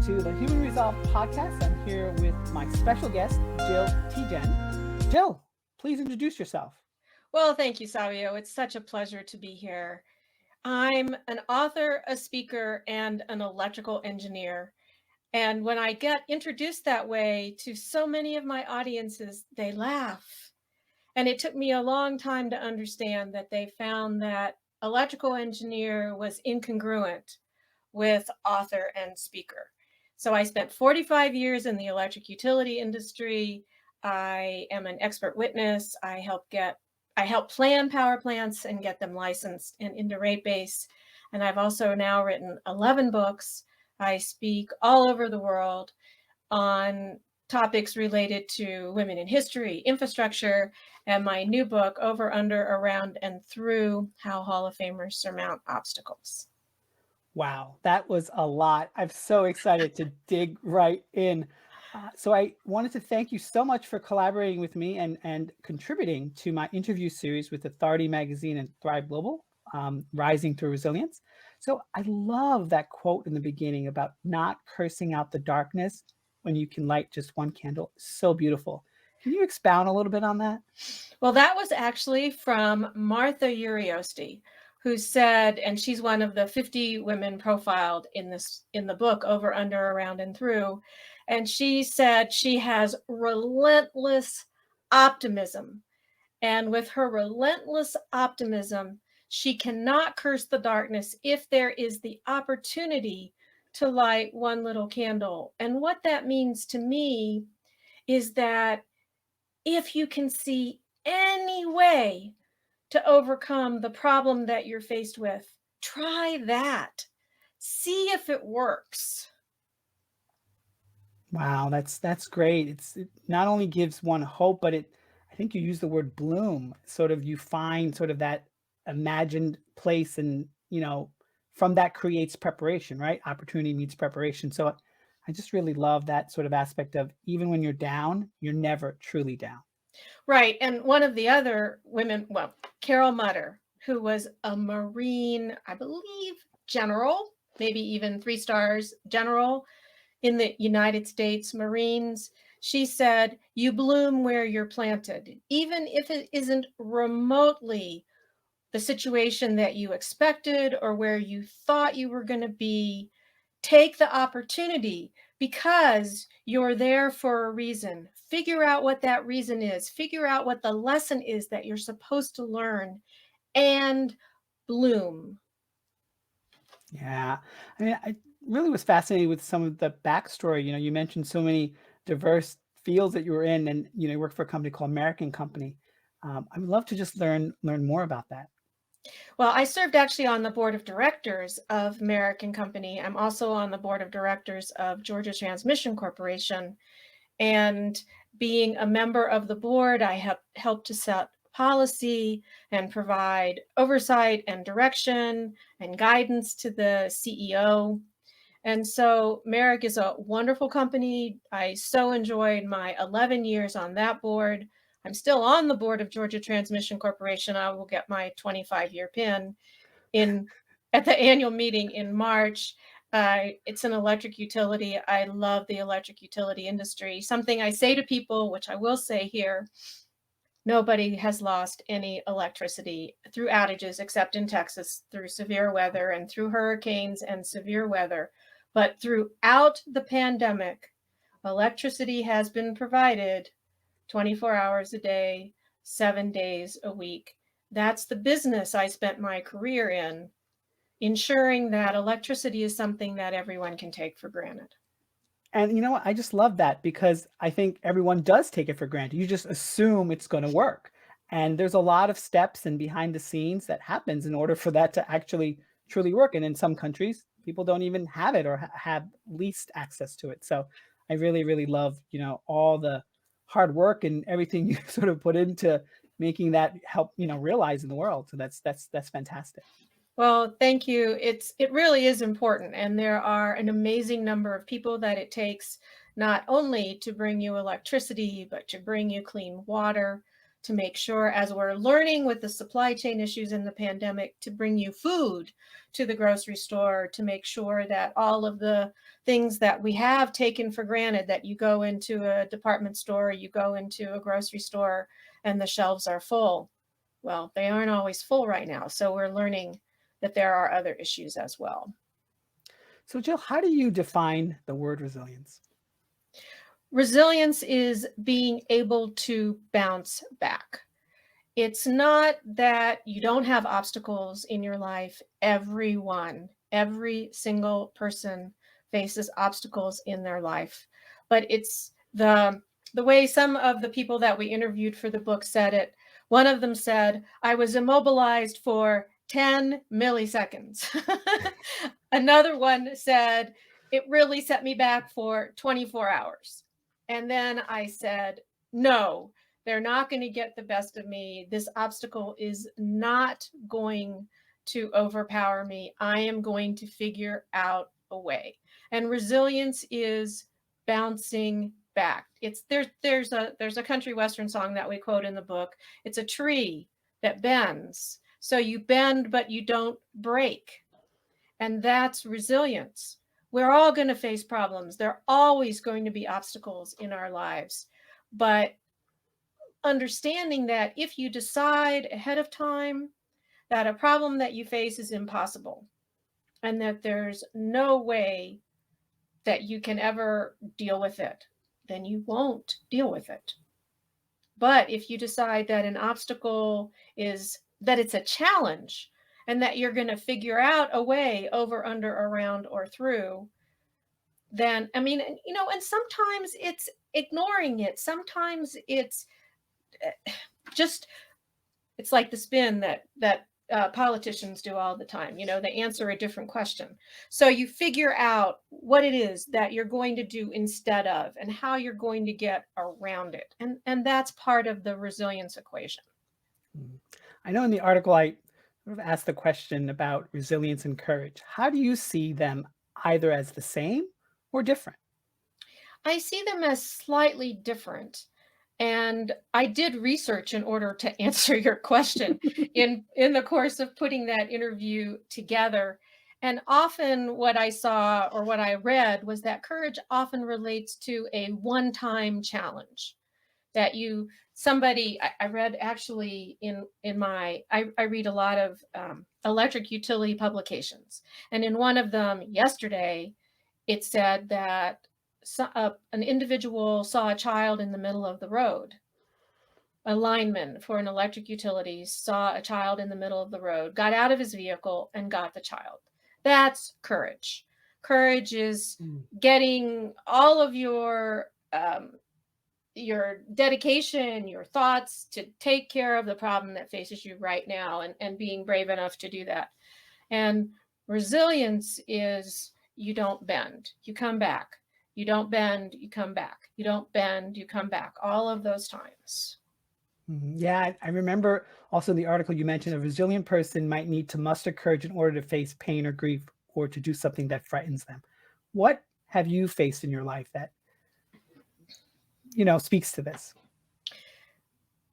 to the Human Resolve podcast. I'm here with my special guest, Jill Tietjen. Jill, please introduce yourself. Well, thank you, Savio. It's such a pleasure to be here. I'm an author, a speaker, and an electrical engineer. And when I get introduced that way to so many of my audiences, they laugh. And it took me a long time to understand that they found that electrical engineer was incongruent with author and speaker. So I spent 45 years in the electric utility industry. I am an expert witness. I help plan power plants and get them licensed and into rate base. And I've also now written 11 books. I speak all over the world on topics related to women in history, infrastructure, and my new book, Over, Under, Around, and Through: How Hall of Famers Surmount Obstacles. Wow, that was a lot. I'm so excited to dig right in. So I wanted to thank you so much for collaborating with me and contributing to my interview series with Authority Magazine and Thrive Global, Rising Through Resilience. So I love that quote in the beginning about not cursing out the darkness when you can light just one candle. So beautiful. Can you expound a little bit on that? Well, that was actually from Martha Uriosti, who said, and she's one of the 50 women profiled in the book, Over, Under, Around, and Through. And she said she has relentless optimism. And with her relentless optimism, she cannot curse the darkness if there is the opportunity to light one little candle. And what that means to me is that if you can see any way to overcome the problem that you're faced with, try that. See if it works. Wow, that's great. It not only gives one hope, but I think you use the word bloom. Sort of you find sort of that imagined place and, from that creates preparation, right? Opportunity meets preparation. So I just really love that sort of aspect of even when you're down, you're never truly down. Right. And one of the other women, well, Carol Mutter, who was a Marine, I believe, general, maybe even 3 stars general in the United States Marines, she said, you bloom where you're planted, even if it isn't remotely the situation that you expected or where you thought you were going to be. Take the opportunity because you're there for a reason. Figure out what that reason is. Figure out what the lesson is that you're supposed to learn and bloom. Yeah. I mean, I really was fascinated with some of the backstory. You mentioned so many diverse fields that you were in and, you work for a company called American Company. I would love to just learn more about that. Well, I served actually on the board of directors of American Company. I'm also on the board of directors of Georgia Transmission Corporation. And being a member of the board, I have helped to set policy and provide oversight and direction and guidance to the CEO. And so Merrick is a wonderful company. I so enjoyed my 11 years on that board. I'm still on the board of Georgia Transmission Corporation. I will get my 25-year pin at the annual meeting in March. It's an electric utility. I love the electric utility industry. Something I say to people, which I will say here, nobody has lost any electricity through outages except in Texas through severe weather and through hurricanes and severe weather. But throughout the pandemic, electricity has been provided 24 hours a day, 7 days a week. That's the business I spent my career in, ensuring that electricity is something that everyone can take for granted. And you know what? I just love that because I think everyone does take it for granted. You just assume it's going to work. And there's a lot of steps and behind the scenes that happens in order for that to actually truly work. And in some countries, people don't even have it or have least access to it. So I really, really love, all the hard work and everything you sort of put into making that help, realize in the world. So that's fantastic. Well, thank you. It really is important. And there are an amazing number of people that it takes not only to bring you electricity, but to bring you clean water, to make sure, as we're learning with the supply chain issues in the pandemic, to bring you food to the grocery store, to make sure that all of the things that we have taken for granted, that you go into a department store, you go into a grocery store, and the shelves are full. Well, they aren't always full right now. So we're learning that there are other issues as well. So, Jill, how do you define the word resilience? Resilience is being able to bounce back. It's not that you don't have obstacles in your life. Every single person faces obstacles in their life. But it's the way some of the people that we interviewed for the book said it. One of them said, I was immobilized for 10 milliseconds. Another one said, it really set me back for 24 hours. And then I said, no, they're not going to get the best of me. This obstacle is not going to overpower me. I am going to figure out a way. And resilience is bouncing back. It's there's a country western song that we quote in the book. It's a tree that bends. So you bend, but you don't break. And that's resilience. We're all going to face problems. There are always going to be obstacles in our lives. But understanding that if you decide ahead of time that a problem that you face is impossible and that there's no way that you can ever deal with it, then you won't deal with it. But if you decide that an obstacle is that it's a challenge and that you're going to figure out a way over, under, around, or through, then, I mean, and sometimes it's ignoring it. Sometimes it's just, it's like the spin that politicians do all the time. They answer a different question. So you figure out what it is that you're going to do instead of, and how you're going to get around it. And that's part of the resilience equation. I know in the article I sort of asked the question about resilience and courage. How do you see them either as the same or different? I see them as slightly different. And I did research in order to answer your question in the course of putting that interview together. And often what I saw or what I read was that courage often relates to a one-time challenge that I read actually I read a lot of electric utility publications. And in one of them yesterday, it said that an individual saw a child in the middle of the road. A lineman for an electric utility saw a child in the middle of the road, got out of his vehicle and got the child. That's courage. Courage is getting all of your dedication, your thoughts to take care of the problem that faces you right now, and being brave enough to do that. And resilience is you don't bend, you come back. You don't bend, you come back. You don't bend, you come back. All of those times. Yeah, I remember also in the article you mentioned a resilient person might need to muster courage in order to face pain or grief or to do something that frightens them. What have you faced in your life that, speaks to this?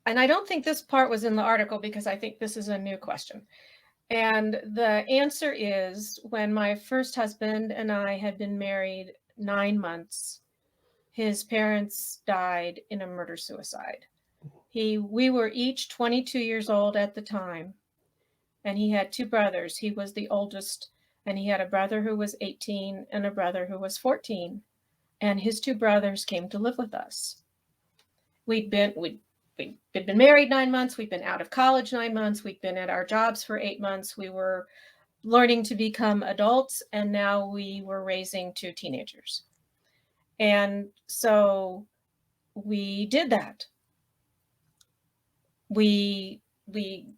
And I don't think this part was in the article because I think this is a new question. And the answer is, when my first husband and I had been married 9 months, his parents died in a murder-suicide. We were each 22 years old at the time, and he had 2 brothers. He was the oldest, and he had a brother who was 18 and a brother who was 14. And his 2 brothers came to live with us. We'd been married 9 months. We'd been out of college 9 months. We'd been at our jobs for 8 months. We were learning to become adults, and now we were raising 2 teenagers. And so we did that. We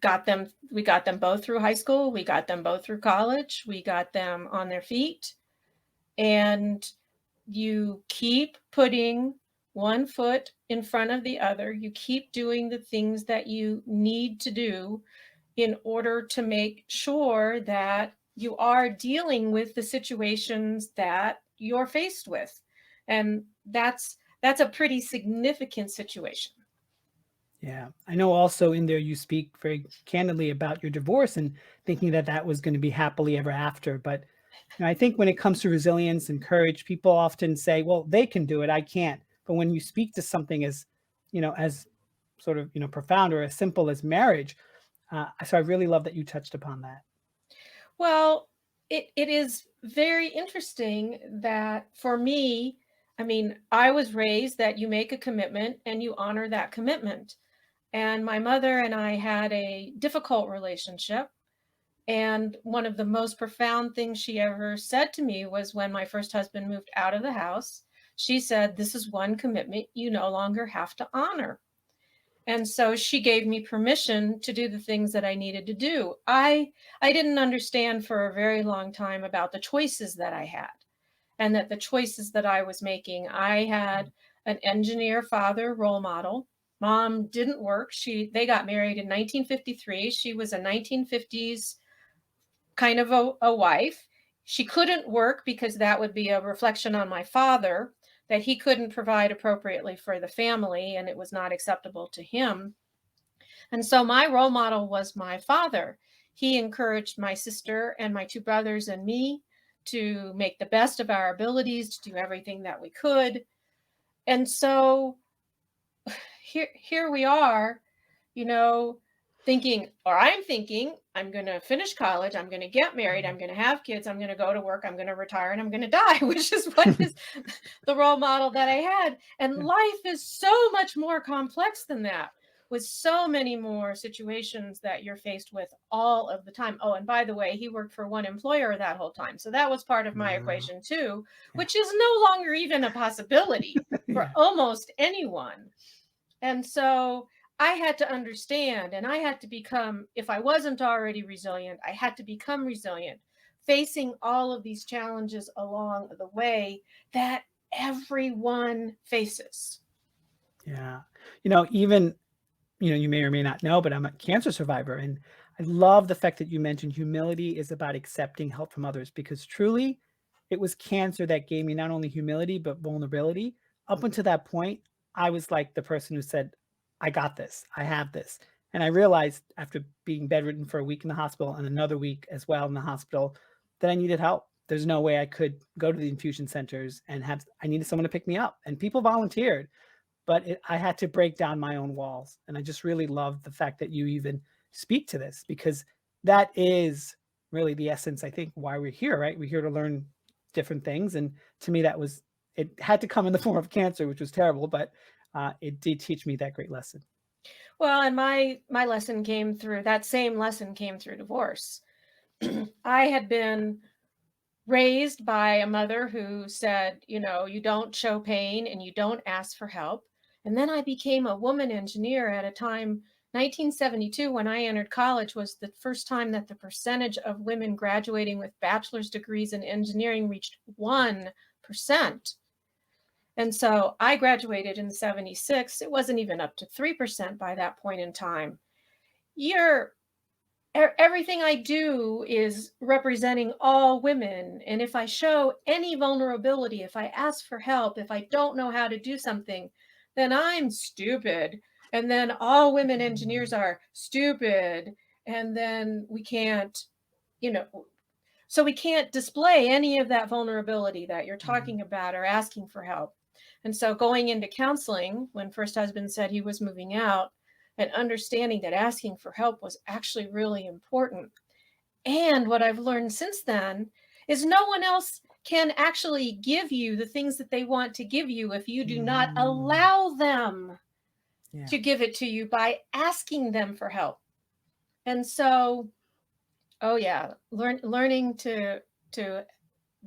got them both through high school. We got them both through college. We got them on their feet. And you keep putting one foot in front of the other. You keep doing the things that you need to do in order to make sure that you are dealing with the situations that you're faced with. And that's a pretty significant situation. Yeah. I know also in there you speak very candidly about your divorce and thinking that that was going to be happily ever after. But I think when it comes to resilience and courage, people often say, well, they can do it, I can't. But when you speak to something as, as sort of, profound or as simple as marriage, so I really love that you touched upon that. Well, it is very interesting that for me, I mean, I was raised that you make a commitment and you honor that commitment. And my mother and I had a difficult relationship. And one of the most profound things she ever said to me was when my first husband moved out of the house, she said, "This is one commitment you no longer have to honor." And so she gave me permission to do the things that I needed to do. I didn't understand for a very long time about the choices that I had and that the choices that I was making. I had an engineer father role model. Mom didn't work. They got married in 1953. She was a 1950s kind of a wife. She couldn't work because that would be a reflection on my father, that he couldn't provide appropriately for the family and it was not acceptable to him. And so my role model was my father. He encouraged my sister and my two brothers and me to make the best of our abilities, to do everything that we could. And so here we are, you know, I'm thinking, I'm going to finish college, I'm going to get married, I'm going to have kids, I'm going to go to work, I'm going to retire, and I'm going to die, which is what is the role model that I had. And Yeah. life is so much more complex than that, with so many more situations that you're faced with all of the time. Oh, and by the way, he worked for one employer that whole time. So that was part of my Uh, equation too, yeah. which is no longer even a possibility for Yeah. almost anyone. And so I had to understand and I had to become, if I wasn't already resilient, I had to become resilient, facing all of these challenges along the way that everyone faces. Yeah. Even you may or may not know, but I'm a cancer survivor. And I love the fact that you mentioned humility is about accepting help from others because truly it was cancer that gave me not only humility, but vulnerability. Up until that point, I was like the person who said, I got this, I have this. And I realized after being bedridden for a week in the hospital and another week as well in the hospital that I needed help. There's no way I could go to the infusion centers and I needed someone to pick me up. And people volunteered, but I had to break down my own walls. And I just really love the fact that you even speak to this because that is really the essence, I think, why we're here, right? We're here to learn different things. And to me, it had to come in the form of cancer, which was terrible, but it did teach me that great lesson. Well, and my lesson came through that same lesson came through divorce. I had been raised by a mother who said, you don't show pain and you don't ask for help. And then I became a woman engineer at a time, 1972, when I entered college, was the first time that the percentage of women graduating with bachelor's degrees in engineering reached 1%. And so I graduated in 76. It wasn't even up to 3% by that point in time. You're Everything I do is representing all women. And if I show any vulnerability, if I ask for help, if I don't know how to do something, then I'm stupid. And then all women engineers are stupid. And then you know, we can't display any of that vulnerability that you're Mhm. talking about or asking for help. And so going into counseling, when first husband said he was moving out, and understanding that asking for help was actually really important. And what I've learned since then is no one else can actually give you the things that they want to give you if you do not Mhm. allow them Yeah. to give it to you by asking them for help. And so, oh yeah, learning to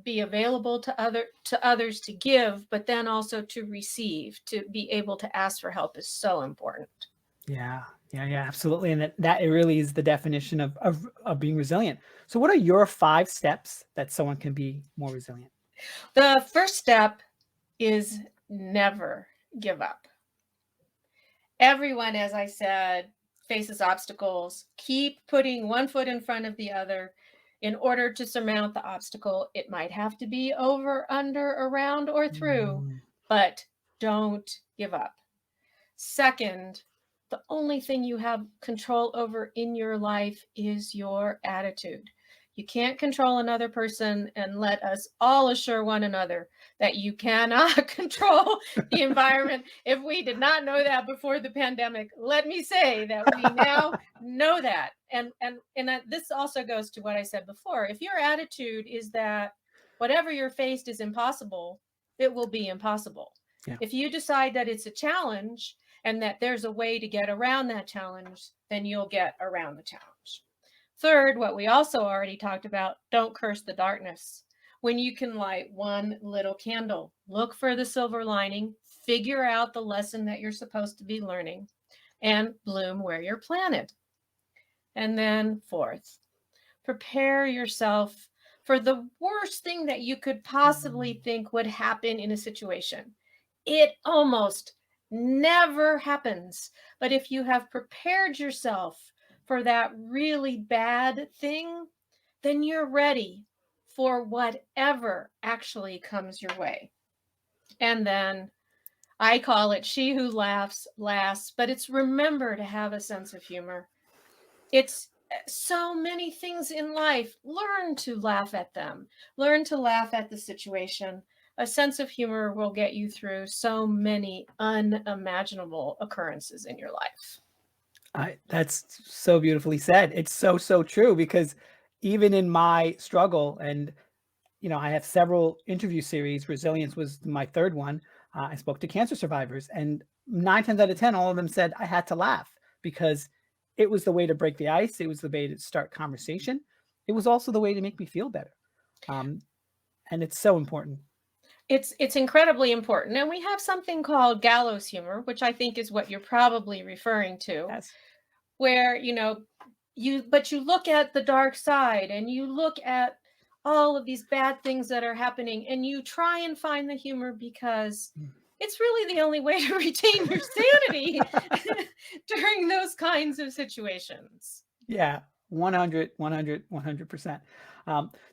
be available to others to give, but then also to receive, to be able to ask for help is so important. Yeah. Yeah. Yeah. Absolutely. And that it really is the definition of being resilient. So, what are your 5 steps that someone can be more resilient? The first step is never give up. Everyone, as I said, faces obstacles. Keep putting one foot in front of the other in order to surmount the obstacle. It might have to be over, under, around, or through, Mhm. but don't give up. Second, The only thing you have control over in your life is your attitude. You can't control another person, and let us all assure one another that you cannot control the environment. If we did not know that before the pandemic, let me say that we now know that. And this also goes to what I said before. If your attitude is that whatever you're faced is impossible, it will be impossible. Yeah. If you decide that it's a challenge and that there's a way to get around that challenge, then you'll get around the challenge. Third, what we also already talked about, don't curse the darkness. When you can light one little candle, look for the silver lining, figure out the lesson that you're supposed to be learning, and bloom where you're planted. And then fourth, prepare yourself for the worst thing that you could possibly think would happen in a situation. It almost never happens. But if you have prepared yourself for that really bad thing, then you're ready for whatever actually comes your way. And then I call it she who laughs lasts, but it's remember to have a sense of humor. It's so many things in life. Learn to laugh at them. Learn to laugh at the situation. A sense of humor will get you through so many unimaginable occurrences in your life. That's so beautifully said. It's so, so true, because even in my struggle, and I have several interview series. Resilience was my third one. I spoke to cancer survivors, and 9 times out of 10, all of them said I had to laugh because it was the way to break the ice. It was the way to start conversation. It was also the way to make me feel better. And it's so important. It's incredibly important. And we have something called gallows humor, which I think is what you're probably referring to, Yes. where, you look at the dark side and you look at all of these bad things that are happening and you try and find the humor, because it's really the only way to retain your sanity during those kinds of situations. Yeah, 100, 100, 100%.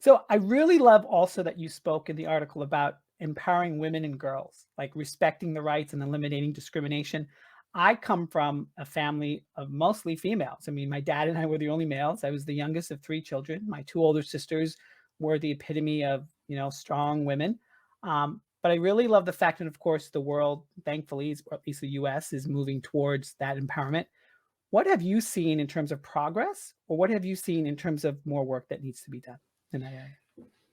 So I really love also that you spoke in the article about empowering women and girls, like respecting the rights and eliminating discrimination. I come from a family of mostly females. I mean, my dad and I were the only males. I was the youngest of 3 children. My 2 older sisters were the epitome of, strong women. But I really love the fact that, of course, the world, thankfully, or at least the US, is moving towards that empowerment. What have you seen in terms of progress, or what have you seen in terms of more work that needs to be done in that area?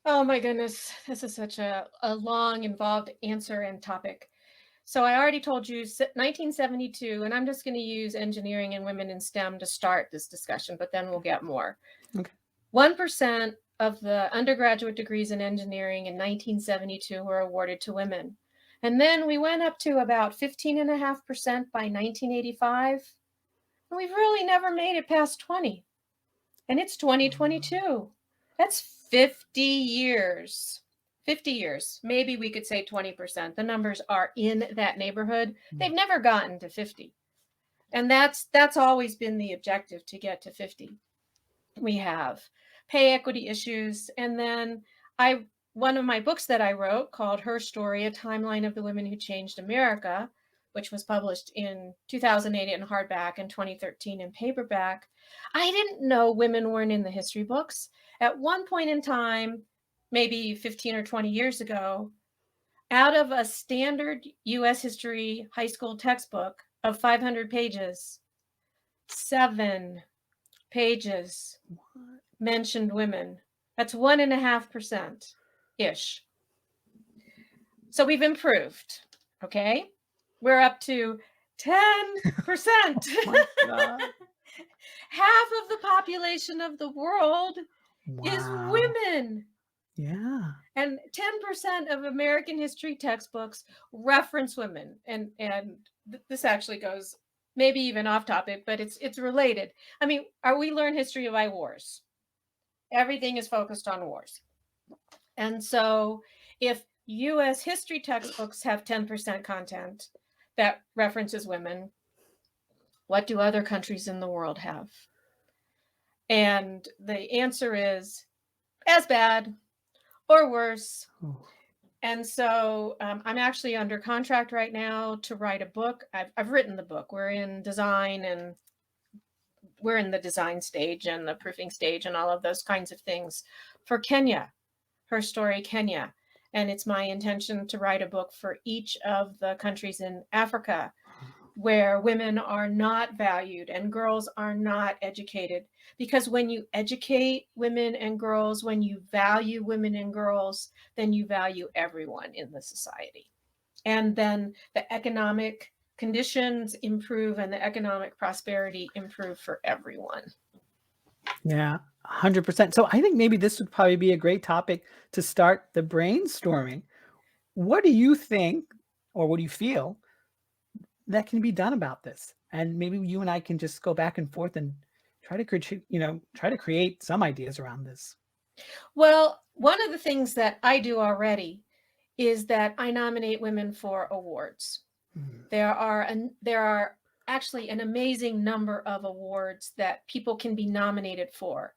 Oh my goodness, this is such a long, involved answer and topic. So I already told you 1972, and I'm just going to use engineering and women in STEM to start this discussion, but then we'll get more. Okay. 1% of the undergraduate degrees in engineering in 1972 were awarded to women. And then we went up to about 15.5% by 1985. And we've really never made it past 20. And it's 2022. That's 50 years. 50 years. Maybe we could say 20%. The numbers are in that neighborhood. They've never gotten to 50. And that's always been the objective, to get to 50. We have pay equity issues. And then one of my books that I wrote, called Her Story, A Timeline of the Women Who Changed America, which was published in 2008 in hardback and 2013 in paperback. I didn't know women weren't in the history books. At one point in time, maybe 15 or 20 years ago, out of a standard US history high school textbook of 500 pages, 7 pages mentioned women. That's 1.5%-ish. So we've improved, okay? We're up to 10%. My God. Half of the population of the world is Wow. women. Yeah. And 10% of American history textbooks reference women. And this actually goes maybe even off topic, but it's related. I mean, we learn history by wars. Everything is focused on wars. And so if US history textbooks have 10% content that references women, what do other countries in the world have? And the answer is as bad or worse. Oh. And so I'm actually under contract right now to write a book. I've written the book. We're in design, and we're in the design stage and the proofing stage and all of those kinds of things for Kenya, her story, Kenya. And it's my intention to write a book for each of the countries in Africa where women are not valued and girls are not educated. Because when you educate women and girls, when you value women and girls, then you value everyone in the society. And then the economic conditions improve and the economic prosperity improve for everyone. Yeah, 100%. So I think maybe this would probably be a great topic to start the brainstorming. What do you think, or what do you feel that can be done about this? And maybe you and I can just go back and forth and try to create, try to create some ideas around this. Well, one of the things that I do already is that I nominate women for awards. Mm. There are actually an amazing number of awards that people can be nominated for.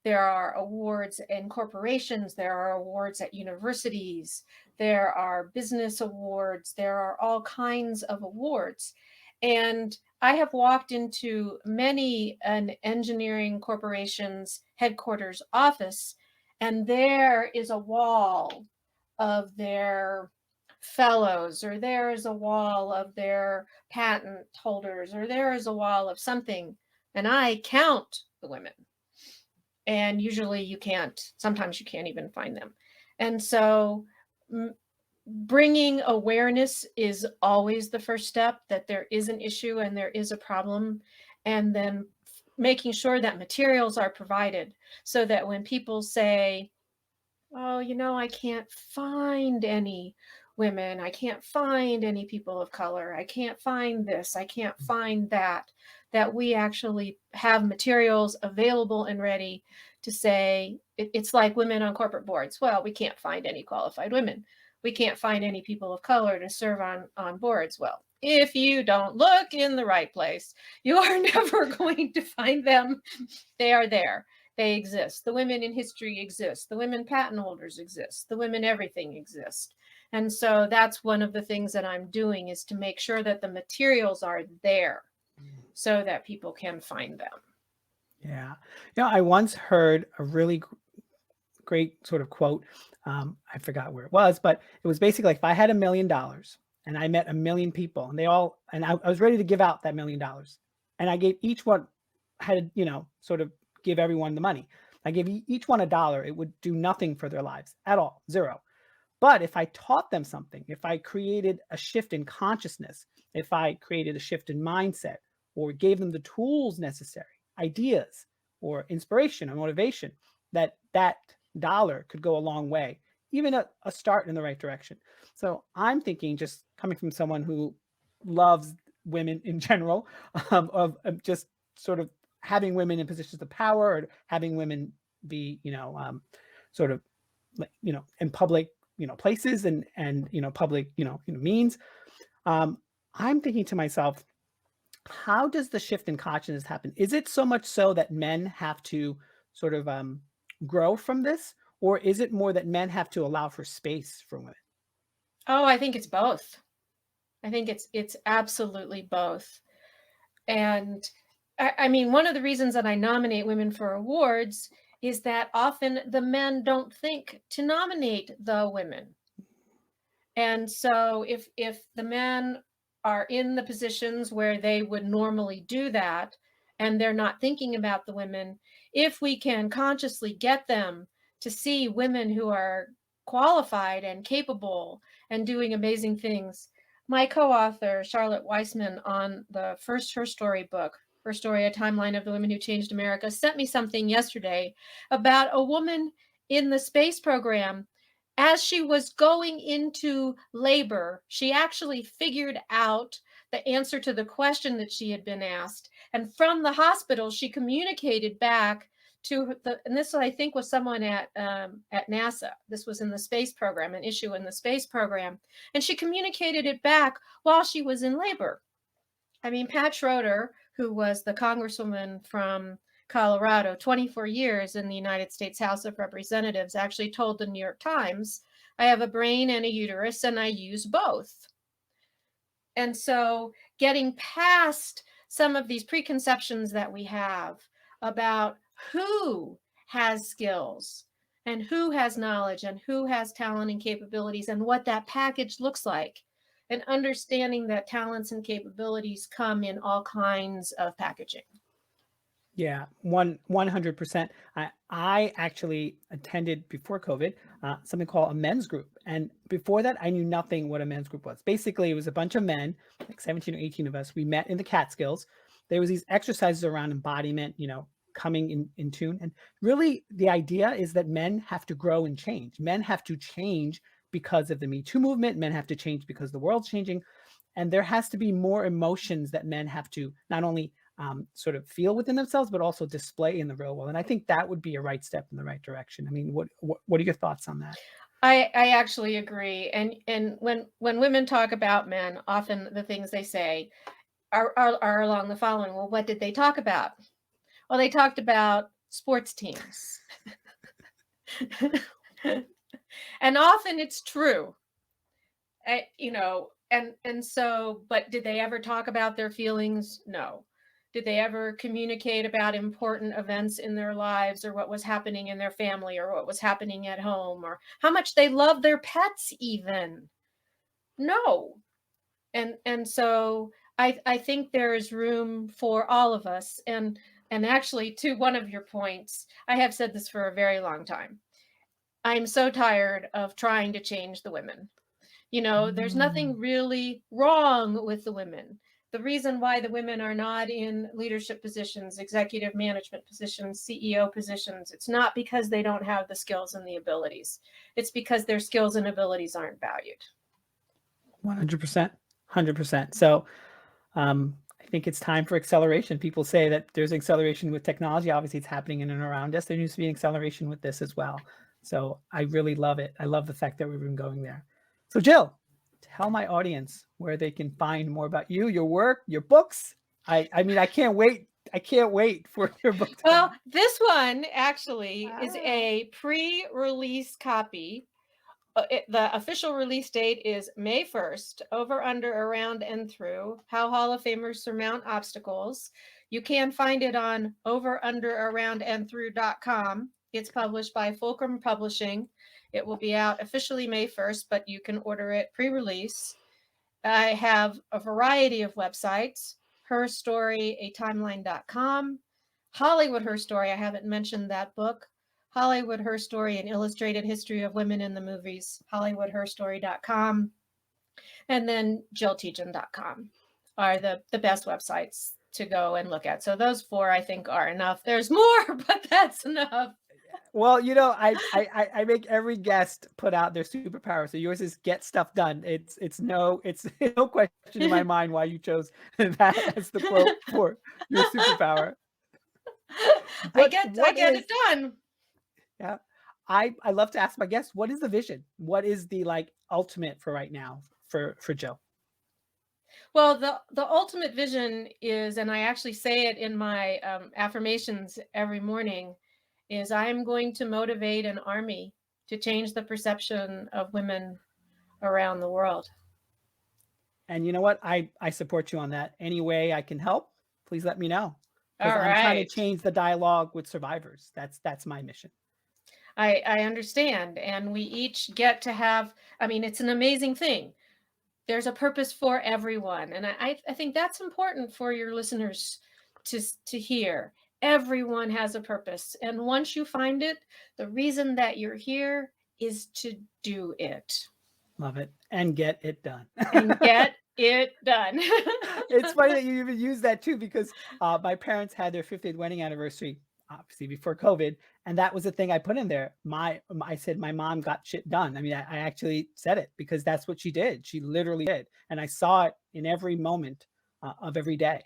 There are awards in corporations, there are awards at universities, there are business awards, there are all kinds of awards. And I have walked into many an engineering corporation's headquarters office, and there is a wall of their fellows, or there is a wall of their patent holders, or there is a wall of something, and I count the women. And usually you can't, sometimes you can't even find them. And so bringing awareness is always the first step, that there is an issue and there is a problem, and then making sure that materials are provided so that when people say, oh, I can't find any women, I can't find any people of color, I can't find this, I can't find that, that we actually have materials available and ready to say, it's like women on corporate boards. Well, we can't find any qualified women. We can't find any people of color to serve on boards. Well, if you don't look in the right place, you are never going to find them. They are there. They exist. The women in history exist. The women patent holders exist. The women everything exist. And so that's one of the things that I'm doing, is to make sure that the materials are there so that people can find them. Yeah. I once heard a really great sort of quote. I forgot where it was, but it was basically like, if I had $1 million and I met 1 million people and I was ready to give out that $1 million, and I gave each one, had to, sort of give everyone the money. I gave each one $1, it would do nothing for their lives at all, zero. But if I taught them something, if I created a shift in consciousness, if I created a shift in mindset, or gave them the tools necessary, ideas, or inspiration or motivation, that dollar could go a long way, even a start in the right direction. So I'm thinking, just coming from someone who loves women in general, of just sort of having women in positions of power, or having women be, sort of, in public, places, and public, means. Um, I'm thinking to myself, how does the shift in consciousness happen? Is it so much so that men have to sort of grow from this, or is it more that men have to allow for space for women? Oh, I think it's both. I think it's absolutely both. And I mean, one of the reasons that I nominate women for awards is that often the men don't think to nominate the women. And so if the men are in the positions where they would normally do that, and they're not thinking about the women, if we can consciously get them to see women who are qualified and capable and doing amazing things. My co-author, Charlotte Weissman, on the first Her Story book, Her Story, A Timeline of the Women Who Changed America, sent me something yesterday about a woman in the space program. As she was going into labor, she actually figured out the answer to the question that she had been asked. And from the hospital, she communicated back to and this I think was someone at NASA. This was in the space program, an issue in the space program. And she communicated it back while she was in labor. I mean, Pat Schroeder, who was the congresswoman from Colorado, 24 years in the United States House of Representatives, actually told the New York Times I have a brain and a uterus, and I use both. And so getting past some of these preconceptions that we have about who has skills and who has knowledge and who has talent and capabilities and what that package looks like, and understanding that talents and capabilities come in all kinds of packaging. Yeah, 100%. I actually attended before COVID something called a men's group, and before that, I knew nothing what a men's group was. Basically, it was a bunch of men, like 17 or 18 of us. We met in the Catskills. There was these exercises around embodiment, coming in tune, and really the idea is that men have to grow and change. Men have to change because of the Me Too movement. Men have to change because the world's changing, and there has to be more emotions that men have to not only sort of feel within themselves, but also display in the real world. And I think that would be a right step in the right direction. I mean, what are your thoughts on that? I actually agree. And when women talk about men, often the things they say are along the following. Well, what did they talk about? Well, they talked about sports teams. And often it's true. And so, but did they ever talk about their feelings? No. Did they ever communicate about important events in their lives, or what was happening in their family, or what was happening at home, or how much they love their pets even? No. And so I think there is room for all of us. And actually, to one of your points, I have said this for a very long time. I'm so tired of trying to change the women. There's nothing Mm. really wrong with the women. The reason why the women are not in leadership positions, executive management positions, CEO positions, it's not because they don't have the skills and the abilities. It's because their skills and abilities aren't valued. 100%, 100%. So I think it's time for acceleration. People say that there's acceleration with technology. Obviously, it's happening in and around us. There needs to be an acceleration with this as well. So I really love it. I love the fact that we've been going there. So Jill, tell my audience where they can find more about you, your work, your books. I mean, I can't wait. I can't wait for your book to come Well, out. this one actually is a pre-release copy. The official release date is May 1st, Over, Under, Around, and Through, How Hall of Famers Surmount Obstacles. You can find it on overunderAroundandthrough.com. It's published by Fulcrum Publishing. It will be out officially May 1st, but you can order it pre-release. I have a variety of websites: herstoryatimeline.com, Hollywood Her Story. I haven't mentioned that book. Hollywood Her Story, An Illustrated History of Women in the Movies, hollywoodherstory.com, and then jilltiejen.com are the best websites to go and look at. So those four, I think, are enough. There's more, but that's enough. Well, I make every guest put out their superpower. So yours is get stuff done. It's no question in my mind why you chose that as the quote for your superpower. I What get what is it done. Yeah. I love to ask my guests, what is the vision? What is the ultimate for right now for Jill? Well, the ultimate vision is, and I actually say it in my affirmations every morning, is I'm going to motivate an army to change the perception of women around the world. And you know what? I support you on that. Any way I can help, please let me know. Because All I'm trying to right. change the dialogue with survivors. That's my mission. I understand. And we each get to have, I mean, it's an amazing thing. There's a purpose for everyone. And I think that's important for your listeners to hear. Everyone has a purpose. And once you find it, the reason that you're here is to do it. Love it. And get it done. And get it done. It's funny that you even use that too, because my parents had their 50th wedding anniversary, obviously before COVID, and that was the thing I put in there. I said my mom got shit done. I mean, I actually said it because that's what she did. She literally did, and I saw it in every moment of every day.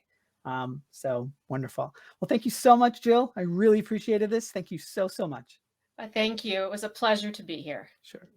So wonderful. Well, thank you so much, Jill. I really appreciated this. Thank you so much. Thank you. It was a pleasure to be here. Sure.